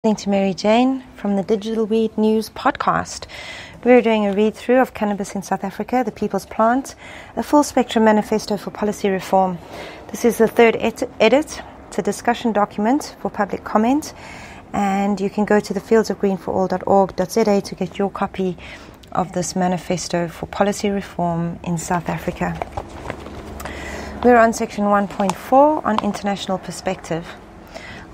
Listening to Mary Jane from the Digital Weed News podcast. We're doing a read-through of cannabis in South Africa, the people's plant, a full-spectrum manifesto for policy reform. This is the third edit. It's a discussion document for public comment, and you can go to thefieldsofgreenforall.org.za to get your copy of this manifesto for policy reform in South Africa. We're on section 1.4 on international perspective.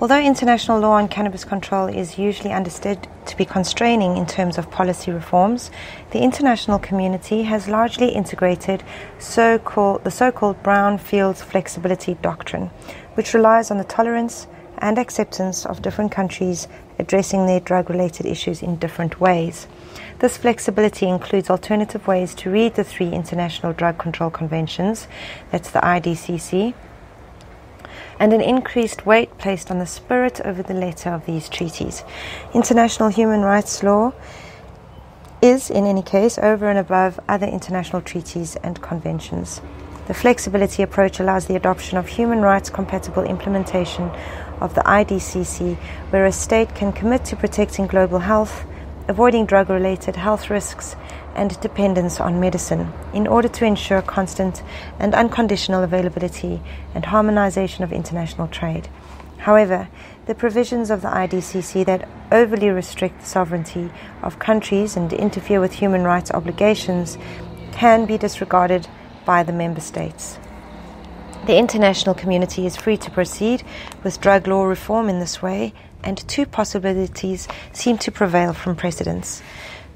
Although international law on cannabis control is usually understood to be constraining in terms of policy reforms, the international community has largely integrated the so-called Brownfields flexibility doctrine, which relies on the tolerance and acceptance of different countries addressing their drug-related issues in different ways. This flexibility includes alternative ways to read the three international drug control conventions, that's the IDCC, and an increased weight placed on the spirit over the letter of these treaties. International human rights law is, in any case, over and above other international treaties and conventions. The flexibility approach allows the adoption of human rights compatible implementation of the IDCC, where a state can commit to protecting global health, avoiding drug-related health risks, and dependence on medicine in order to ensure constant and unconditional availability and harmonization of international trade. However, the provisions of the IDCC that overly restrict the sovereignty of countries and interfere with human rights obligations can be disregarded by the member states. The international community is free to proceed with drug law reform in this way, and two possibilities seem to prevail from precedents.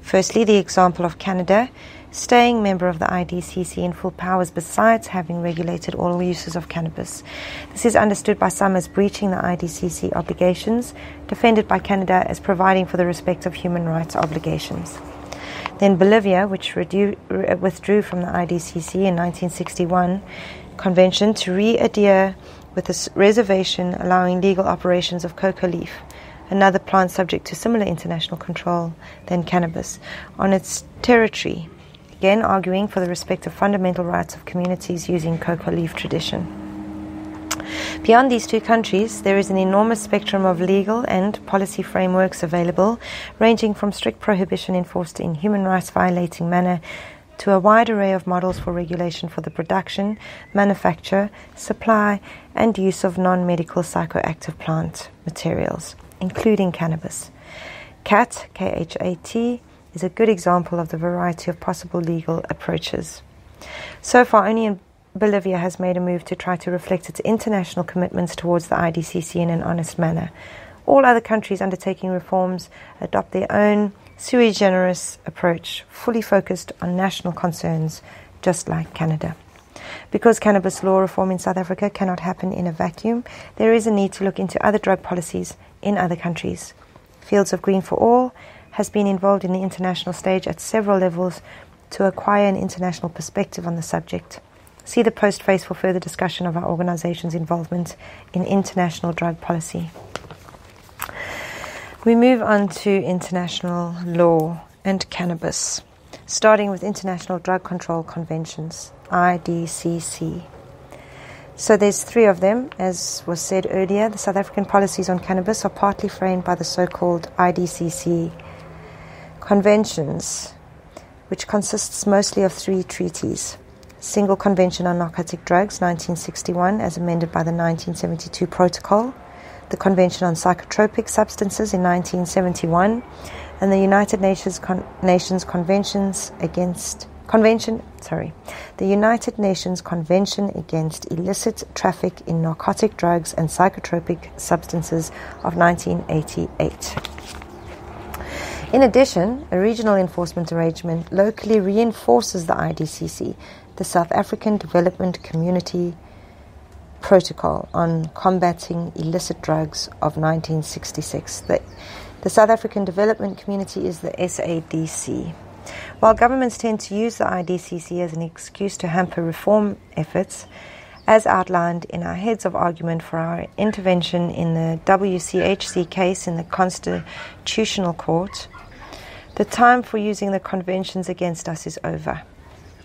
Firstly, the example of Canada, staying member of the IDCC in full powers besides having regulated all uses of cannabis. This is understood by some as breaching the IDCC obligations, defended by Canada as providing for the respect of human rights obligations. Then Bolivia, which withdrew from the IDCC in 1961 convention to re-adhere with a reservation allowing legal operations of coca leaf, another plant subject to similar international control than cannabis, on its territory, again arguing for the respect of fundamental rights of communities using coca leaf tradition. Beyond these two countries, there is an enormous spectrum of legal and policy frameworks available, ranging from strict prohibition enforced in human rights violating manner to a wide array of models for regulation for the production, manufacture, supply, and use of non-medical psychoactive plant materials, including cannabis. CAT, K-H-A-T, is a good example of the variety of possible legal approaches. So far, only Bolivia has made a move to try to reflect its international commitments towards the IDCC in an honest manner. All other countries undertaking reforms adopt their own sui generis approach, fully focused on national concerns, just like Canada. Because cannabis law reform in South Africa cannot happen in a vacuum, there is a need to look into other drug policies in other countries. Fields of Green for All has been involved in the international stage at several levels to acquire an international perspective on the subject. See the postface for further discussion of our organization's involvement in international drug policy. We move on to international law and cannabis, starting with International Drug Control Conventions, IDCC. So there's three of them. As was said earlier, the South African policies on cannabis are partly framed by the so-called IDCC conventions, which consists mostly of three treaties. Single Convention on Narcotic Drugs, 1961, as amended by the 1972 Protocol, the Convention on Psychotropic Substances in 1971, and the United Nations Convention Against Illicit Traffic in Narcotic Drugs and Psychotropic Substances of 1988. In addition, a regional enforcement arrangement locally reinforces the IDCC, the South African Development Community Protocol on Combating Illicit Drugs of 1966. The South African Development Community is the SADC. While governments tend to use the IDCC as an excuse to hamper reform efforts, as outlined in our heads of argument for our intervention in the WCHC case in the Constitutional Court, the time for using the conventions against us is over.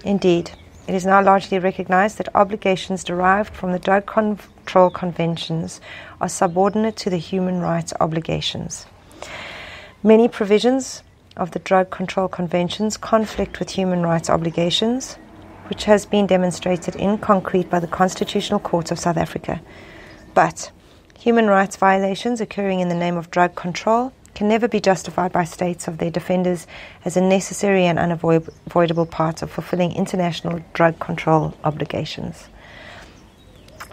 Indeed, it is now largely recognized that obligations derived from the drug control conventions are subordinate to the human rights obligations. Many provisions of the drug control conventions conflict with human rights obligations, which has been demonstrated in concrete by the Constitutional Court of South Africa. But human rights violations occurring in the name of drug control can never be justified by states of their defenders as a necessary and unavoidable part of fulfilling international drug control obligations.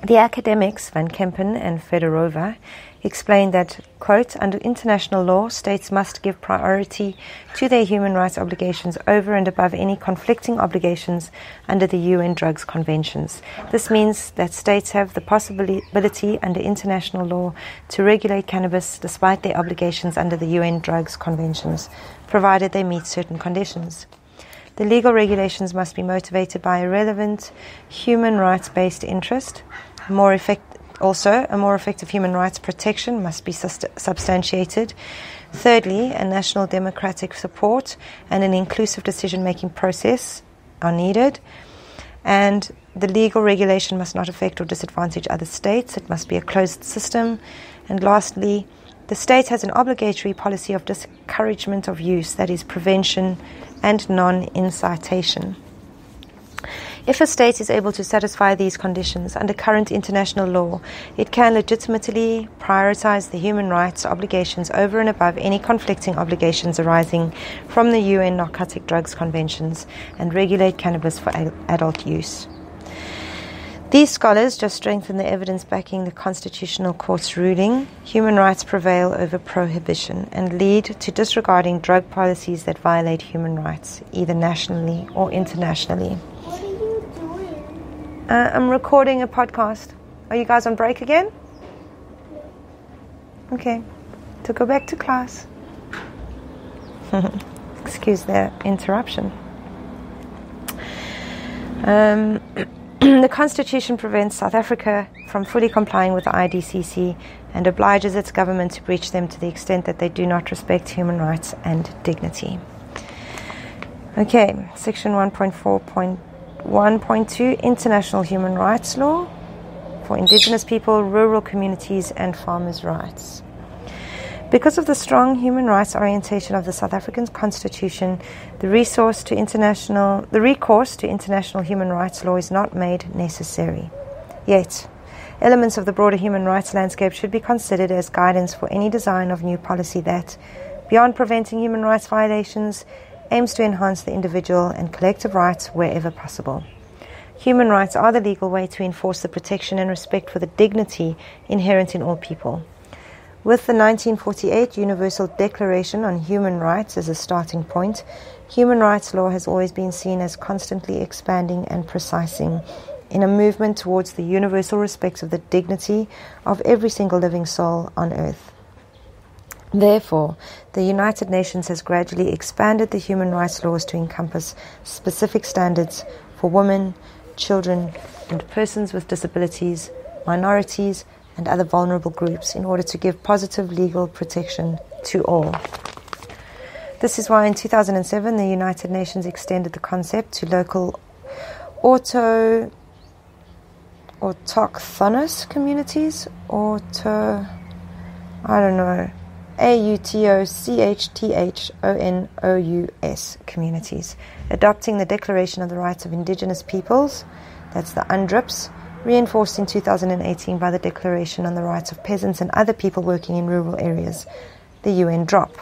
The academics Van Kempen and Fedorova explained that, quote, under international law, states must give priority to their human rights obligations over and above any conflicting obligations under the UN Drugs Conventions. This means that states have the possibility under international law to regulate cannabis despite their obligations under the UN Drugs Conventions, provided they meet certain conditions. The legal regulations must be motivated by a relevant human rights-based interest. A more effective human rights protection must be substantiated. Thirdly, a national democratic support and an inclusive decision-making process are needed. And the legal regulation must not affect or disadvantage other states. It must be a closed system. And lastly, the state has an obligatory policy of discouragement of use, that is, prevention and non-incitation. If a state is able to satisfy these conditions under current international law, it can legitimately prioritize the human rights obligations over and above any conflicting obligations arising from the UN Narcotic Drugs Conventions and regulate cannabis for adult use. These scholars just strengthen the evidence backing the Constitutional Court's ruling. Human rights prevail over prohibition and lead to disregarding drug policies that violate human rights, either nationally or internationally. I'm recording a podcast. Are you guys on break again? Okay. To go back to class. Excuse the interruption. The Constitution prevents South Africa from fully complying with the IDCC and obliges its government to breach them to the extent that they do not respect human rights and dignity. Okay, Section 1.4.1.2 International Human Rights Law for Indigenous people, rural communities and farmers' rights. Because of the strong human rights orientation of the South African Constitution, the recourse to international human rights law is not made necessary. Yet, elements of the broader human rights landscape should be considered as guidance for any design of new policy that, beyond preventing human rights violations, aims to enhance the individual and collective rights wherever possible. Human rights are the legal way to enforce the protection and respect for the dignity inherent in all people. With the 1948 Universal Declaration on Human Rights as a starting point, human rights law has always been seen as constantly expanding and precising in a movement towards the universal respect of the dignity of every single living soul on earth. Therefore, the United Nations has gradually expanded the human rights laws to encompass specific standards for women, children, and persons with disabilities, minorities, and other vulnerable groups in order to give positive legal protection to all. This is why in 2007 the United Nations extended the concept to local autochthonous communities, AUTOCHTHONOUS communities, adopting the Declaration of the Rights of Indigenous Peoples, that's the UNDRIPS, reinforced in 2018 by the Declaration on the Rights of Peasants and Other People Working in Rural Areas, the UN DROP.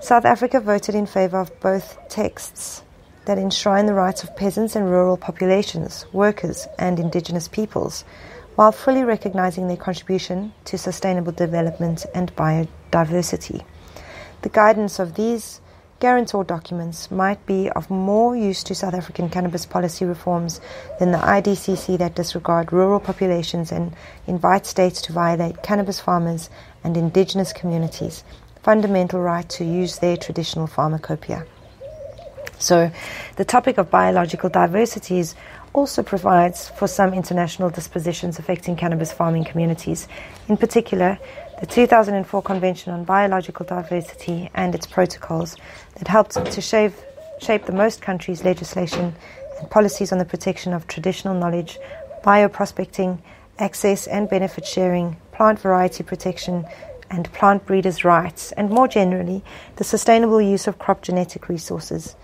South Africa voted in favour of both texts that enshrine the rights of peasants and rural populations, workers and indigenous peoples, while fully recognising their contribution to sustainable development and biodiversity. The guidance of these guarantor documents might be of more use to South African cannabis policy reforms than the IDCC that disregard rural populations and invite states to violate cannabis farmers and indigenous communities' fundamental right to use their traditional pharmacopoeia. So, the topic of biological diversity also provides for some international dispositions affecting cannabis farming communities, in particular the 2004 Convention on Biological Diversity and its protocols that helped to shape the most countries' legislation and policies on the protection of traditional knowledge, bioprospecting, access and benefit sharing, plant variety protection, and plant breeders' rights, and more generally, the sustainable use of crop genetic resources,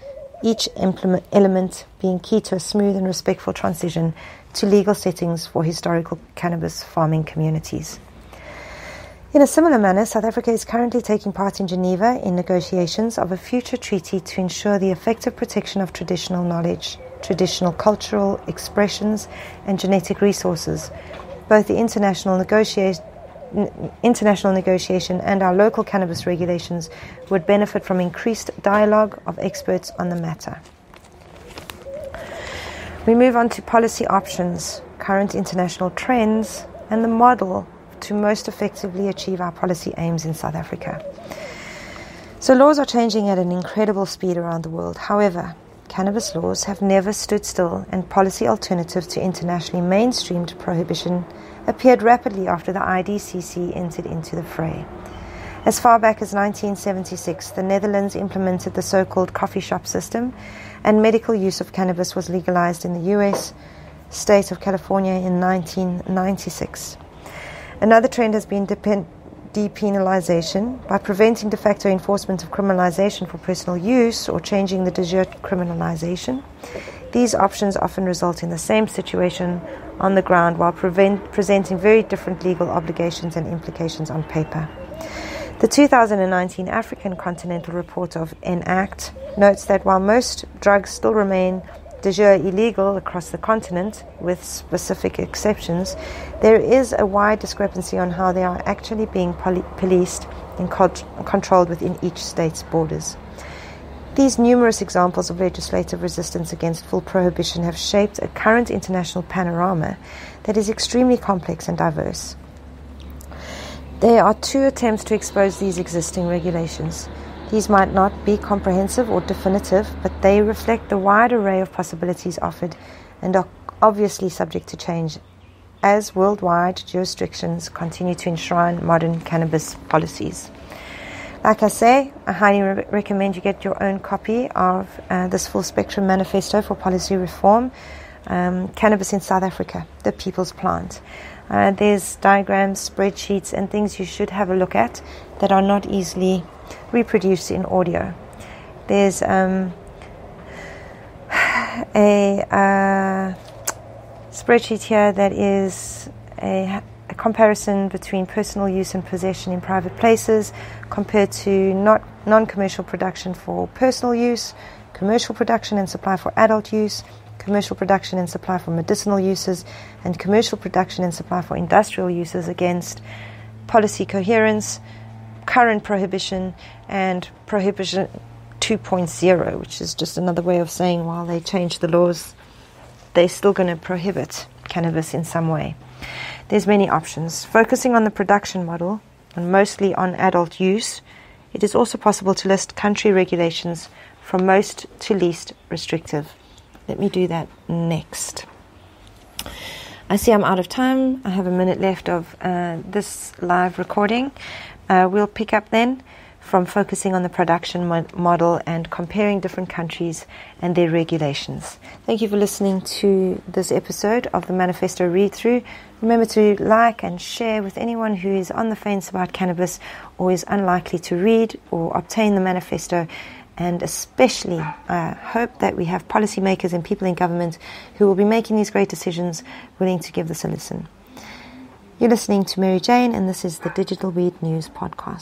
each element being key to a smooth and respectful transition to legal settings for historical cannabis farming communities. In a similar manner, South Africa is currently taking part in Geneva in negotiations of a future treaty to ensure the effective protection of traditional knowledge, traditional cultural expressions, and genetic resources. Both the international negotiation and our local cannabis regulations would benefit from increased dialogue of experts on the matter. We move on to policy options, current international trends, and the model to most effectively achieve our policy aims in South Africa. So laws are changing at an incredible speed around the world. However, cannabis laws have never stood still, and policy alternatives to internationally mainstreamed prohibition appeared rapidly after the IDCC entered into the fray. As far back as 1976, the Netherlands implemented the so-called coffee shop system, and medical use of cannabis was legalized in the US state of California in 1996. Another trend has been depenalization. By preventing de facto enforcement of criminalization for personal use or changing the de jure criminalization, these options often result in the same situation on the ground while presenting very different legal obligations and implications on paper. The 2019 African Continental Report of ENACT notes that while most drugs still remain de jure illegal across the continent, with specific exceptions, there is a wide discrepancy on how they are actually being policed and controlled within each state's borders. These numerous examples of legislative resistance against full prohibition have shaped a current international panorama that is extremely complex and diverse. There are two attempts to expose these existing regulations. These might not be comprehensive or definitive, but they reflect the wide array of possibilities offered and are obviously subject to change as worldwide jurisdictions continue to enshrine modern cannabis policies. Like I say, I highly recommend you get your own copy of this full spectrum manifesto for policy reform, Cannabis in South Africa, the People's Plant. There's diagrams, spreadsheets, and things you should have a look at that are not easily reproduced in audio. There's a spreadsheet here that is a comparison between personal use and possession in private places compared to non-commercial production for personal use, commercial production and supply for adult use, commercial production and supply for medicinal uses, and commercial production and supply for industrial uses against policy coherence, current prohibition, and prohibition 2.0, which is just another way of saying while they change the laws, they're still going to prohibit cannabis in some way. There's many options. Focusing on the production model and mostly on adult use, it is also possible to list country regulations from most to least restrictive. Let me do that next. I see I'm out of time. I have a minute left of this live recording. We'll pick up then from focusing on the production model and comparing different countries and their regulations. Thank you for listening to this episode of the Manifesto Read Through. Remember to like and share with anyone who is on the fence about cannabis or is unlikely to read or obtain the manifesto. And especially, I hope that we have policymakers and people in government who will be making these great decisions willing to give this a listen. You're listening to Mary Jane, and this is the Digital Weed News Podcast.